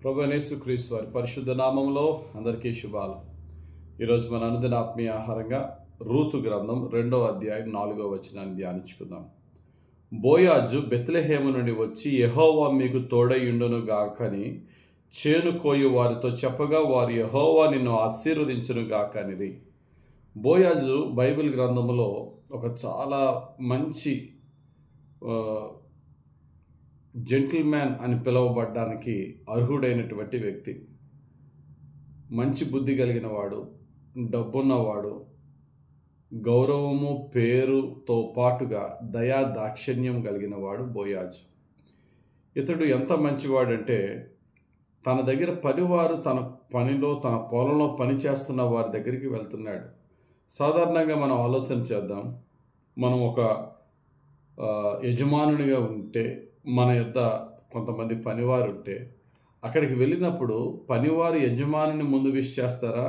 ప్రభువైన యేసుక్రీస్తు వారి పరిశుద్ధ నామములో అందరికీ శుభాలు. ఈరోజు మన అనుదిన ఆత్మీయ ఆహారంగా రూతు గ్రంథం 2వ అధ్యాయం 4వ వచనాన్ని ధ్యానించుకుందాం. బోయాజు బెత్లెహేము నుండి వచ్చి, యెహోవా మీకు తోడయుండును గాకని చేను కోయు వారితో చెప్పగా, వారు యెహోవా నిన్ను ఆశీర్వదించును గాకనిది. బోయాజు బైబిల్ గ్రంథములో ఒక చాలా మంచి జెంటిల్మ్యాన్ అని పిలువబడ్డానికి అర్హుడైనటువంటి వ్యక్తి. మంచి బుద్ధి కలిగిన వాడు, డబ్బున్నవాడు, గౌరవము పేరుతో పాటుగా దయా దాక్షిణ్యం కలిగిన వాడు బోయాజు. ఇతడు ఎంత మంచివాడంటే, తన దగ్గర పనివారు తన పనిలో తన పొలంలో పనిచేస్తున్న వారి దగ్గరికి వెళ్తున్నాడు. సాధారణంగా మనం ఆలోచన చేద్దాం. మనం ఒక యజమానునిగా ఉంటే, మన యొద్ద కొంతమంది పనివారు ఉంటే, అక్కడికి వెళ్ళినప్పుడు పనివారు యజమానుని ముందు విష్ చేస్తారా,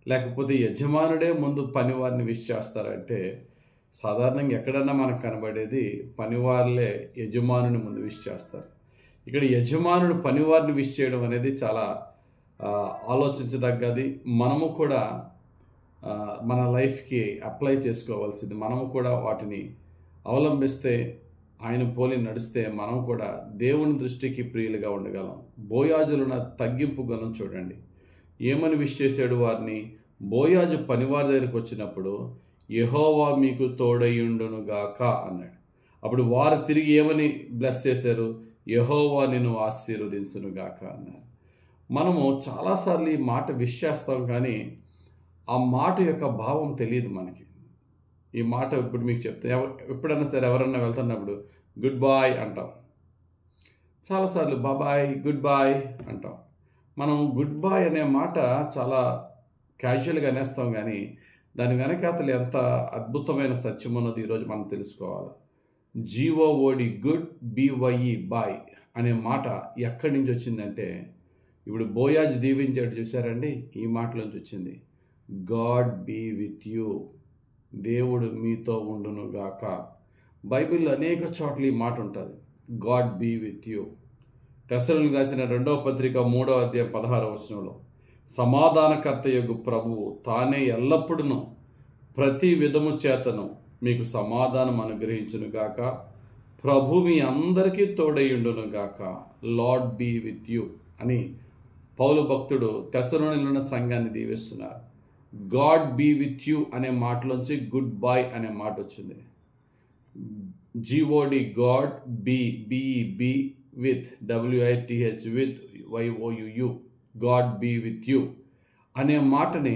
లేకపోతే యజమానుడే ముందు పనివారిని విష్ చేస్తారా అంటే, సాధారణంగా ఎక్కడన్నా మనకు కనబడేది పనివారులే యజమానుని ముందు విష్ చేస్తారు. ఇక్కడ యజమానుడు పనివారిని విష్ చేయడం అనేది చాలా ఆలోచించదగ్గది. మనము కూడా మన లైఫ్కి అప్లై చేసుకోవాల్సింది. మనము కూడా వాటిని అవలంబిస్తే, ఆయన పోలి నడిస్తే మనం కూడా దేవుని దృష్టికి ప్రియులుగా ఉండగలం. బోయాజులున్న తగ్గింపు గుణం చూడండి. ఏమని విష్ చేశాడు వారిని? బోయాజు పనివారి దగ్గరికి వచ్చినప్పుడు యెహోవా మీకు తోడయుండును గాక అన్నాడు. అప్పుడు వారు తిరిగి ఏమని బ్లెస్ చేశారు? యెహోవా నిన్ను ఆశీర్వదించును గాక అన్నారు. మనము చాలాసార్లు ఈ మాట విష్ చేస్తాం, కానీ ఆ మాట యొక్క భావం తెలియదు మనకి. ఈ మాట ఇప్పుడు మీకు చెప్తే, ఎప్పుడైనా సరే ఎవరన్నా వెళ్తున్నప్పుడు గుడ్ బాయ్ అంటాం. చాలాసార్లు బాబాయ్, గుడ్ బాయ్ అంటాం. మనం గుడ్ బాయ్ అనే మాట చాలా క్యాజువల్గా అనేస్తాం, కానీ దాని వెనకాతలు ఎంత అద్భుతమైన సత్యం ఉన్నది ఈరోజు మనం తెలుసుకోవాలి. GOOD గుడ్, BYE బాయ్ అనే మాట ఎక్కడి నుంచి వచ్చిందంటే, ఇప్పుడు బోయాజు దీవించాడు చూసారండి, ఈ మాటలోంచి వచ్చింది. గాడ్ బీ విత్ యూ, దేవుడు మీతో ఉండును గాక. బైబిల్లో అనేక చోట్ల ఈ మాట ఉంటుంది, గాడ్ బీ విత్ యూ. తెస్సలోనికీయులకు రాసిన 2వ పత్రిక 3వ అధ్యాయం 16వ వచనంలో, సమాధానకర్త యొగు ప్రభువు తానే ఎల్లప్పుడూ ప్రతి విధము చేతను మీకు సమాధానం అనుగ్రహించును గాక. ప్రభు మీ అందరికీ తోడయుండును గాక. లార్డ్ బీ విత్ యూ అని పౌలు భక్తుడు తెస్సలోనికీలో ఉన్న సంఘాన్ని దీవిస్తున్నారు. గాడ్ బీ విత్ యూ అనే మాటలోంచి గుడ్ బాయ్ అనే మాట వచ్చింది. GOD God, be with, WITH with, YOUU God be with you అనే మాటని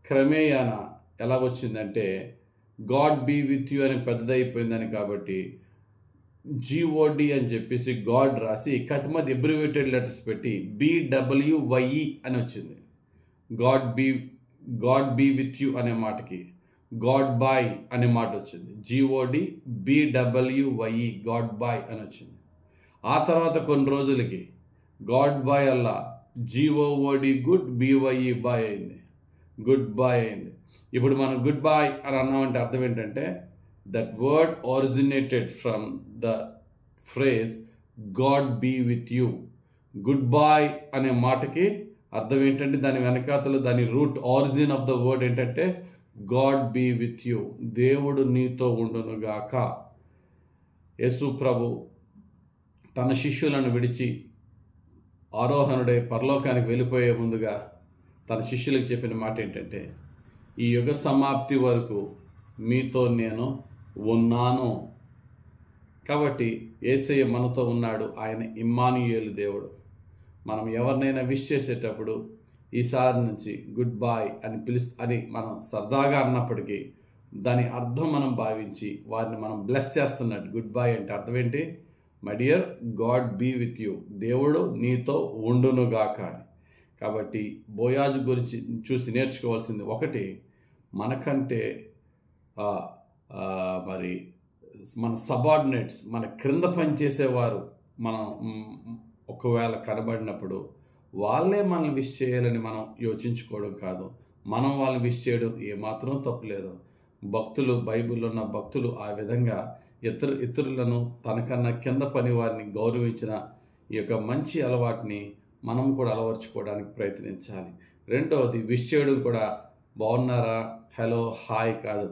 క్రమేయాన ఎలాగొచ్చిందంటే, గాడ్ బీ విత్ యూ అని పెద్దదైపోయిందని, కాబట్టి GOD అని చెప్పేసి గాడ్ రాసి కతిమది ఎబ్రివేటెడ్ లెటర్స్ పెట్టి BWYE అని వచ్చింది. గాడ్ బీ విత్ యూ అనే మాటకి గాడ్ బాయ్ అనే మాట వచ్చింది. GOD BWYE గాడ్ బాయ్ అని వచ్చింది. ఆ తర్వాత కొన్ని రోజులకి గాడ్ బాయ్ అల్లా GOOD గుడ్, BYE బాయ్ అయింది, గుడ్ బాయ్ అయింది. ఇప్పుడు మనం గుడ్ బాయ్ అని అన్నామంటే అర్థం ఏంటంటే, that word originated from the phrase God be with you. Good bye అనే మాటకి అర్థం ఏంటంటే, దాని వెనకాతలు దాని root origin of the word ఏంటంటే గాడ్ బీ విత్ యూ, దేవుడు నీతో ఉండును గాక. యేసు ప్రభు తన శిష్యులను విడిచి ఆరోహణుడై పరలోకానికి వెళ్ళిపోయే ముందుగా తన శిష్యులకు చెప్పిన మాట ఏంటంటే, ఈ యుగ సమాప్తి వరకు మీతో నేను ఉన్నాను. కాబట్టి యేసయ్య మనతో ఉన్నాడు. ఆయన ఇమ్మానుయేలు దేవుడు. మనం ఎవరినైనా విష్ చేసేటప్పుడు ఈసారి నుంచి గుడ్ బాయ్ అని మనం సరదాగా అన్నప్పటికీ దాని అర్థం మనం భావించి వారిని మనం బ్లెస్ చేస్తున్నట్టు. గుడ్ బాయ్ అంటే అర్థం ఏంటి? My dear, God be with you, దేవుడు నీతో ఉండునుగాక అని. కాబట్టి బోయాజు గురించి చూసి నేర్చుకోవాల్సింది ఒకటి, మనకంటే మరి మన సబార్డినేట్స్, మన క్రింద పనిచేసేవారు మనం ఒకవేళ కనబడినప్పుడు వాళ్ళే మనల్ని విష్ చేయాలని మనం యోచించుకోవడం కాదు, మనం వాళ్ళని విష్ చేయడం ఏమాత్రం తప్పులేదు. భక్తులు, బైబిల్లో ఉన్న భక్తులు ఆ విధంగా ఇతరులను తనకన్నా కింద పని వారిని గౌరవించిన ఈ యొక్క మంచి అలవాటుని మనం కూడా అలవర్చుకోవడానికి ప్రయత్నించాలి. రెండవది విష్ చేయడం కూడా బాగున్నారా, హలో, హాయ్ కాదు,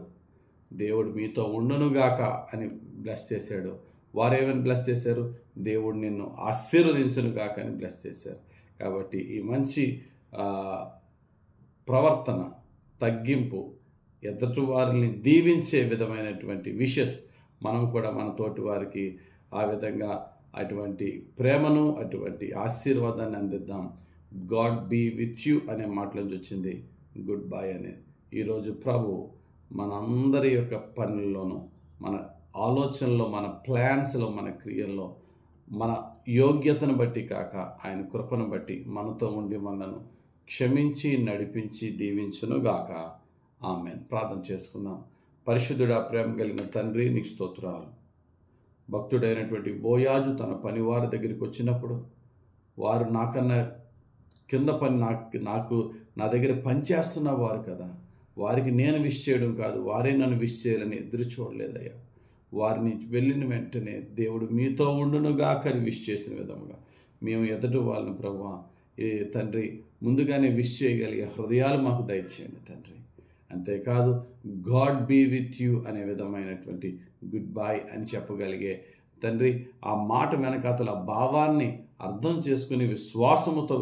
దేవుడు మీతో ఉండునుగాక అని బ్లెస్ చేశాడు. వారేమని బ్లెస్ చేశారు? దేవుడు నిన్ను ఆశీర్వదించునుగాక అని బ్లెస్ చేశారు. కాబట్టి ఈ మంచి ప్రవర్తన, తగ్గింపు, ఎదుటి వారిని దీవించే విధమైనటువంటి విషెస్ మనం కూడా మన తోటి వారికి ఆ విధంగా అటువంటి ప్రేమను, అటువంటి ఆశీర్వాదాన్ని అందిద్దాం. గాడ్ బీ విత్ యూ అనే మాటలోంచి వచ్చింది గుడ్ బై అనేది. ఈరోజు ప్రభు మనందరి యొక్క పనుల్లోనూ, మన ఆలోచనలో, మన ప్లాన్స్లో, మన క్రియల్లో, మన యోగ్యతను బట్టి కాక ఆయన కృపను బట్టి మనతో ఉండి మనను క్షమించి నడిపించి దీవించునుగాక. ఆమేన్. ప్రార్థన చేసుకుందాం. పరిశుద్ధుడా, ప్రేమ కలిగిన తండ్రి, నీకు స్తోత్రాలు. భక్తుడైనటువంటి బోయాజు తన పనివారి దగ్గరికి వచ్చినప్పుడు వారు నాకన్నా కింద పని నా దగ్గర పనిచేస్తున్న వారు కదా, వారికి నేను విష్ చేయడం కాదు, వారే నన్ను విష్ చేయాలని ఎదురు చూడలేదయ్యా. వారిని వెళ్ళిన వెంటనే దేవుడు మీతో ఉండునుగాక అని విష్ చేసిన విధముగా మేము ఎదుటి వాళ్ళని ప్రభువా తండ్రి ముందుగానే విష్ చేయగలిగే హృదయాలు మాకు దయచేయండి తండ్రి. అంతేకాదు గాడ్ బీ విత్ యూ అనే విధమైనటువంటి గుడ్ బై అని చెప్పగలిగే తండ్రి ఆ మాట వెనకాతల భావాన్ని అర్థం చేసుకుని విశ్వాసముతో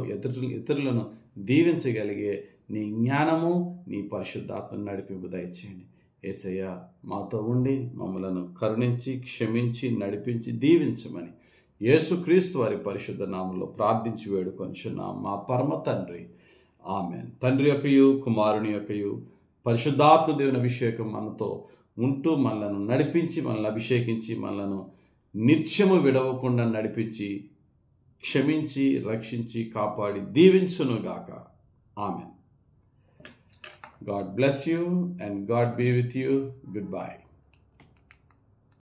ఇతరులను దీవించగలిగే నీ జ్ఞానము, నీ పరిశుద్ధాత్మను నడిపింపు దయచేయండి. యేసయ్య మాతో ఉండి మమ్మలను కరుణించి క్షమించి నడిపించి దీవించమని యేసుక్రీస్తు వారి పరిశుద్ధ నామములో ప్రార్థించి వేడుకొనుచున్నాం మా పరమ తండ్రి. ఆమేన్. తండ్రి యొక్కయు కుమారుని యొక్కయు పరిశుద్ధాత్మ దేవుని అభిషేకం మనతో ఉంటూ మనలను నడిపించి, మనల్ని అభిషేకించి, మనలను నిత్యము విడవకుండా నడిపించి, క్షమించి, రక్షించి, కాపాడి దీవించునుగాక. ఆమేన్. God bless you and God be with you. Goodbye.